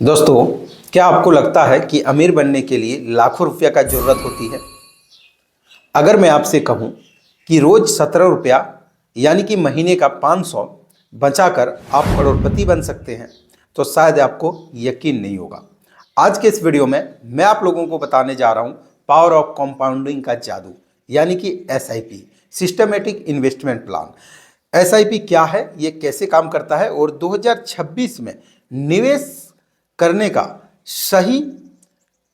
दोस्तों, क्या आपको लगता है कि अमीर बनने के लिए लाखों रुपया का जरूरत होती है? अगर मैं आपसे कहूं कि रोज 17 रुपया यानी कि महीने का 500 बचाकर आप करोड़पति बन सकते हैं, तो शायद आपको यकीन नहीं होगा। आज के इस वीडियो में मैं आप लोगों को बताने जा रहा हूं पावर ऑफ कंपाउंडिंग का जादू, यानी कि SIP, systematic investment plan. SIP क्या है, ये कैसे काम करता है और 2026 में निवेश करने का सही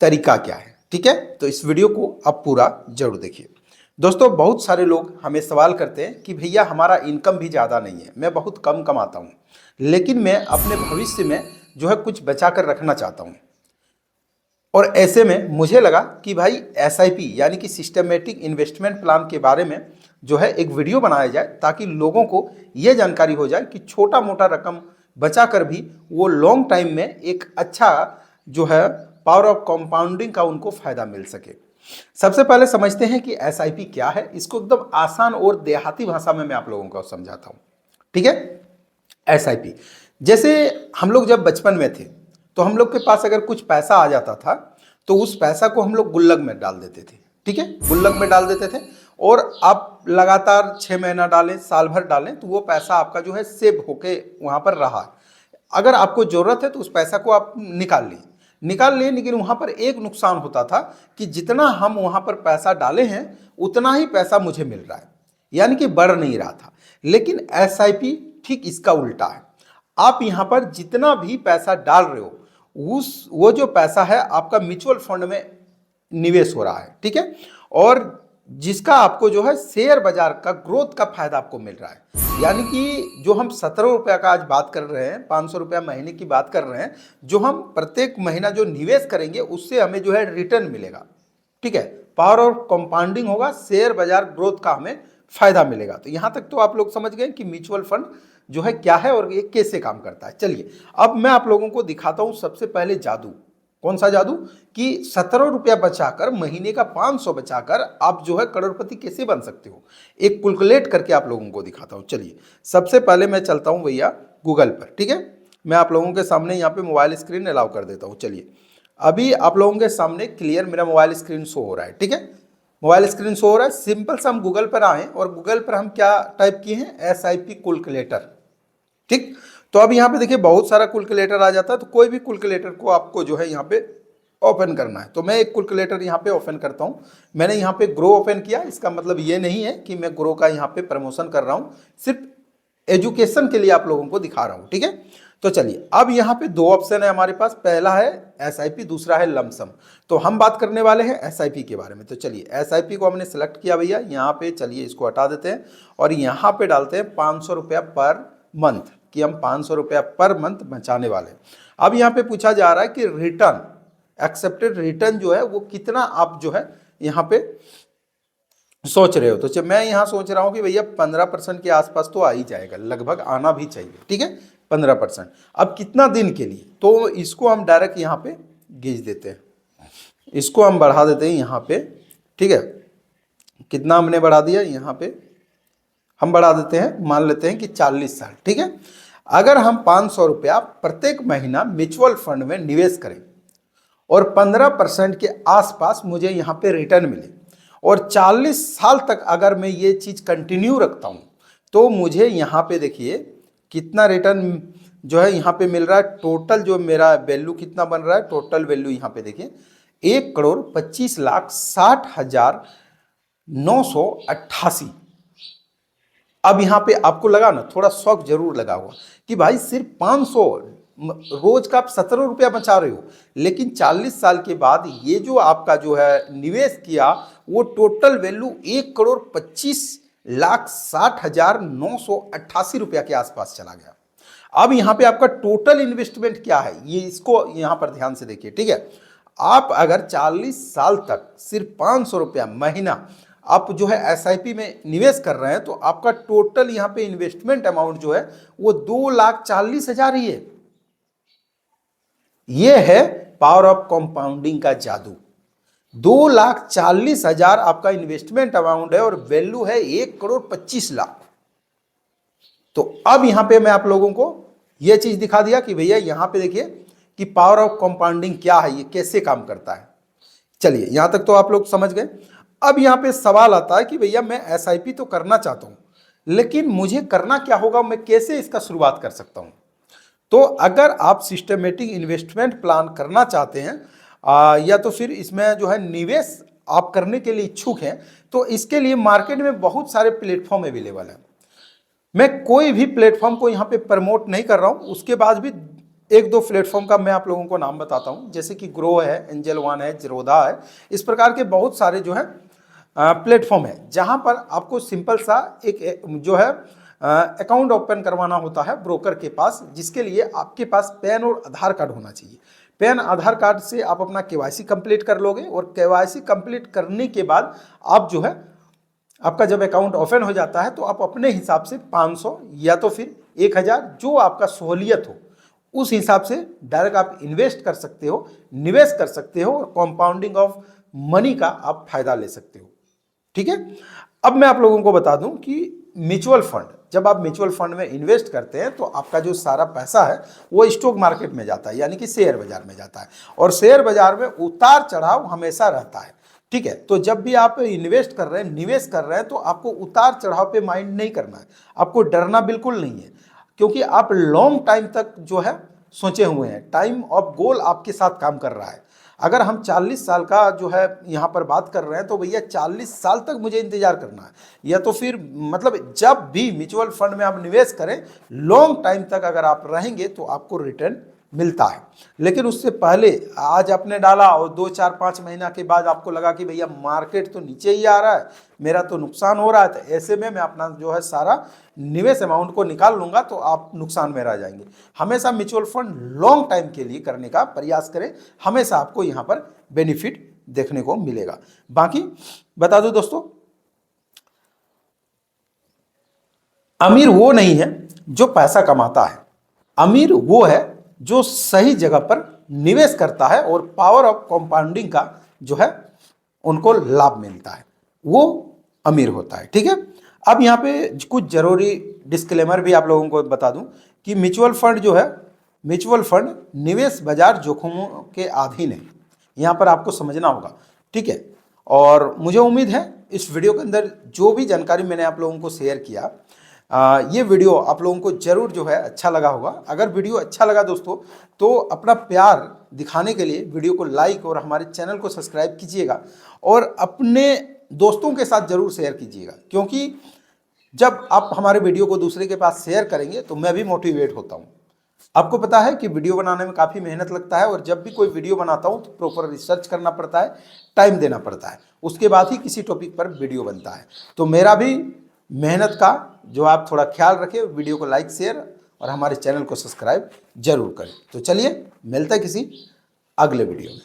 तरीका क्या है। ठीक है, तो इस वीडियो को आप पूरा जरूर देखिए। दोस्तों, बहुत सारे लोग हमें सवाल करते हैं कि भैया हमारा इनकम भी ज़्यादा नहीं है, मैं बहुत कम कमाता हूँ, लेकिन मैं अपने भविष्य में जो है कुछ बचा कर रखना चाहता हूँ। और ऐसे में मुझे लगा कि भाई एसआईपी यानी कि सिस्टमेटिक इन्वेस्टमेंट प्लान के बारे में जो है एक वीडियो बनाया जाए, ताकि लोगों को ये जानकारी हो जाए कि छोटा मोटा रकम बचाकर भी वो लॉन्ग टाइम में एक अच्छा जो है पावर ऑफ कंपाउंडिंग का उनको फायदा मिल सके। सबसे पहले समझते हैं कि एसआईपी क्या है। इसको एकदम आसान और देहाती भाषा में मैं आप लोगों को समझाता हूँ। ठीक है, एसआईपी जैसे हम लोग जब बचपन में थे तो हम लोग के पास अगर कुछ पैसा आ जाता था तो उस पैसा को हम लोग गुल्लक में डाल देते थे। ठीक है, गुल्लक में डाल देते थे और आप लगातार 6 महीना डालें, साल भर डालें, तो वो पैसा आपका जो है सेव होके वहां पर रहा। अगर आपको जरूरत है तो उस पैसा को आप निकाल लिए, लेकिन वहां पर एक नुकसान होता था कि जितना हम वहां पर पैसा डाले हैं उतना ही पैसा मुझे मिल रहा है, यानी कि बढ़ नहीं रहा था। लेकिन एसआईपी ठीक इसका उल्टा है। आप यहां पर जितना भी पैसा डाल रहे हो वो जो पैसा है आपका म्यूचुअल फंड में निवेश हो रहा है। ठीक है, और जिसका आपको जो है शेयर बाजार का ग्रोथ का फायदा आपको मिल रहा है। यानी कि जो हम 17 रुपया का आज बात कर रहे हैं, 500 रुपया महीने की बात कर रहे हैं, जो हम प्रत्येक महीना जो निवेश करेंगे उससे हमें जो है रिटर्न मिलेगा। ठीक है, पावर ऑफ कंपाउंडिंग होगा, शेयर बाजार ग्रोथ का हमें फायदा मिलेगा। तो यहां तक तो आप लोग समझ गए कि म्यूचुअल फंड जो है क्या है और ये कैसे काम करता है। चलिए अब मैं आप लोगों को दिखाता हूं सबसे पहले जादू। कौन सा जादू? कि 17 रुपया बचाकर, महीने का 500 बचाकर आप जो है करोड़पति कैसे बन सकते हो, एक कैलकुलेट करके आप लोगों को दिखाता हूं। चलिए सबसे पहले मैं चलता हूं भैया गूगल पर। ठीक है, मैं आप लोगों के सामने यहाँ पे मोबाइल स्क्रीन अलाउ कर देता हूँ। चलिए अभी आप लोगों के सामने क्लियर मेरा मोबाइल स्क्रीन शो हो रहा है। ठीक है, मोबाइल स्क्रीन शो हो रहा है। सिंपल सा हम गूगल पर आए और गूगल पर हम क्या टाइप किए हैं? SIP calculator. ठीक, तो अब यहाँ पे देखिए बहुत सारा कैलकुलेटर आ जाता है, तो कोई भी कैलकुलेटर को आपको जो है यहाँ पे ओपन करना है। तो मैं एक कैलकुलेटर यहाँ पे ओपन करता हूँ। मैंने यहाँ पे ग्रो ओपन किया। इसका मतलब ये नहीं है कि मैं ग्रो का यहाँ पे प्रमोशन कर रहा हूँ, सिर्फ एजुकेशन के लिए आप लोगों को दिखा रहा हूँ। ठीक है, तो चलिए अब यहाँ पे दो ऑप्शन है हमारे पास, पहला है एसआईपी, दूसरा है लमसम। तो हम बात करने वाले हैं एसआईपी के बारे में। तो चलिए एसआईपी को हमने सेलेक्ट किया भैया यहाँ पे। चलिए इसको हटा देते हैं और यहाँ पे डालते हैं 500 रुपया पर मंथ, कि हम 500 रुपया पर मंथ बचाने वाले। अब यहाँ पे पूछा जा रहा है कि रिटर्न, एक्सेप्टेड रिटर्न जो है वो कितना आप जो है यहाँ पे सोच रहे हो। तो मैं यहाँ सोच रहा हूँ कि भैया 15% के आसपास तो आ ही जाएगा, लगभग आना भी चाहिए। ठीक है, 15%। अब कितना दिन के लिए? तो इसको हम डायरेक्ट यहाँ पे खींच देते हैं, इसको हम बढ़ा देते हैं यहाँ पे। ठीक है, कितना हमने बढ़ा दिया? यहाँ पे हम बढ़ा देते हैं, मान लेते हैं कि 40 साल। ठीक है, अगर हम 500 रुपया प्रत्येक महीना म्यूचुअल फंड में निवेश करें और 15% के आसपास मुझे यहाँ पे रिटर्न मिले और 40 साल तक अगर मैं ये चीज कंटिन्यू रखता हूँ, तो मुझे यहाँ पे देखिए कितना रिटर्न जो है यहाँ पे मिल रहा है। टोटल जो मेरा वैल्यू कितना बन रहा है, टोटल वैल्यू यहाँ पे देखिए 1,25,60,988। अब यहाँ पे आपको लगा ना, थोड़ा शौक जरूर लगा होगा कि भाई सिर्फ 500 रोज का आप 17 रुपया बचा रहे हो, लेकिन 40 साल के बाद ये जो आपका जो है निवेश किया वो टोटल वैल्यू 1,25,60,988 रुपया के आसपास चला गया। अब यहाँ पे आपका टोटल इन्वेस्टमेंट क्या है, ये इसको यहाँ पर ध्यान से देखिए। ठीक है, आप अगर 40 साल तक सिर्फ 500 रुपया महीना आप जो है एसआईपी में निवेश कर रहे हैं, तो आपका टोटल यहाँ पे इन्वेस्टमेंट अमाउंट जो है वो 2,40,000 ही है। ये है पावर ऑफ कंपाउंडिंग का जादू। 2,40,000 आपका इन्वेस्टमेंट अमाउंट है और वैल्यू है 1,25,00,000। तो अब यहां पे मैं आप लोगों को यह चीज दिखा दिया कि भैया यहां पे देखिए कि पावर ऑफ कंपाउंडिंग क्या है, ये कैसे काम करता है। चलिए यहां तक तो आप लोग समझ गए। अब यहां पे सवाल आता है कि भैया मैं एसआईपी तो करना चाहता हूं, लेकिन मुझे करना क्या होगा, मैं कैसे इसका शुरुआत कर सकता हूं। तो अगर आप सिस्टमेटिक इन्वेस्टमेंट प्लान करना चाहते हैं या तो फिर इसमें जो है निवेश आप करने के लिए इच्छुक हैं, तो इसके लिए मार्केट में बहुत सारे प्लेटफॉर्म अवेलेबल हैं। मैं कोई भी प्लेटफॉर्म को यहाँ पे प्रमोट नहीं कर रहा हूँ, उसके बाद भी एक दो प्लेटफॉर्म का मैं आप लोगों को नाम बताता हूँ, जैसे कि ग्रो है, एंजल वन है, जीरोधा है। इस प्रकार के बहुत सारे जो है प्लेटफॉर्म है जहाँ पर आपको सिंपल सा एक जो है अकाउंट ओपन करवाना होता है ब्रोकर के पास, जिसके लिए आपके पास पैन और आधार कार्ड होना चाहिए। पैन आधार कार्ड से आप अपना केवाईसी कंप्लीट कर लोगे और केवाईसी कंप्लीट करने के बाद आप जो है आपका जब अकाउंट ओपन हो जाता है तो आप अपने हिसाब से 500 या तो फिर 1000 जो आपका सहूलियत हो उस हिसाब से डायरेक्ट आप इन्वेस्ट कर सकते हो, निवेश कर सकते हो और कंपाउंडिंग ऑफ मनी का आप फायदा ले सकते हो। ठीक है। अब मैं आप लोगों को बता दूं कि म्यूचुअल फंड, जब आप म्यूचुअल फंड में इन्वेस्ट करते हैं तो आपका जो सारा पैसा है वो स्टॉक मार्केट में जाता है, यानी कि शेयर बाजार में जाता है, और शेयर बाजार में उतार चढ़ाव हमेशा रहता है। ठीक है। तो जब भी आप इन्वेस्ट कर रहे हैं, निवेश कर रहे हैं, तो आपको उतार चढ़ाव पे माइंड नहीं करना है, आपको डरना बिल्कुल नहीं है, क्योंकि आप लॉन्ग टाइम तक जो है सोचे हुए हैं, टाइम ऑफ गोल आपके साथ काम कर रहा है। अगर हम 40 साल का जो है यहाँ पर बात कर रहे हैं तो भैया 40 साल तक मुझे इंतजार करना है, या तो फिर मतलब जब भी म्यूचुअल फंड में आप निवेश करें लॉन्ग टाइम तक अगर आप रहेंगे तो आपको रिटर्न मिलता है। लेकिन उससे पहले आज आपने डाला और 2 4 5 महीना के बाद आपको लगा कि भैया मार्केट तो नीचे ही आ रहा है, मेरा तो नुकसान हो रहा है, तो ऐसे में मैं अपना जो है सारा निवेश अमाउंट को निकाल लूंगा तो आप नुकसान में रह जाएंगे। हमेशा म्यूचुअल फंड लॉन्ग टाइम के लिए करने का प्रयास करें, हमेशा आपको यहाँ पर बेनिफिट देखने को मिलेगा। बाकी बता दो दोस्तों, अमीर वो नहीं है जो पैसा कमाता है, अमीर वो है जो सही जगह पर निवेश करता है और पावर ऑफ कंपाउंडिंग का जो है उनको लाभ मिलता है, वो अमीर होता है। ठीक है। अब यहाँ पे कुछ जरूरी डिस्क्लेमर भी आप लोगों को बता दूं कि म्यूचुअल फंड जो है, म्यूचुअल फंड निवेश बाजार जोखिमों के अधीन है, यहाँ पर आपको समझना होगा। ठीक है। और मुझे उम्मीद है इस वीडियो के अंदर जो भी जानकारी मैंने आप लोगों को शेयर किया, ये वीडियो आप लोगों को जरूर जो है अच्छा लगा होगा। अगर वीडियो अच्छा लगा दोस्तों तो अपना प्यार दिखाने के लिए वीडियो को लाइक और हमारे चैनल को सब्सक्राइब कीजिएगा और अपने दोस्तों के साथ जरूर शेयर कीजिएगा, क्योंकि जब आप हमारे वीडियो को दूसरे के पास शेयर करेंगे तो मैं भी मोटिवेट होता हूँ। आपको पता है कि वीडियो बनाने में काफ़ी मेहनत लगता है, और जब भी कोई वीडियो बनाता हूँ तो प्रॉपर रिसर्च करना पड़ता है, टाइम देना पड़ता है, उसके बाद ही किसी टॉपिक पर वीडियो बनता है। तो मेरा भी मेहनत का जो आप थोड़ा ख्याल रखें, वीडियो को लाइक शेयर और हमारे चैनल को सब्सक्राइब जरूर करें। तो चलिए मिलते हैं किसी अगले वीडियो में।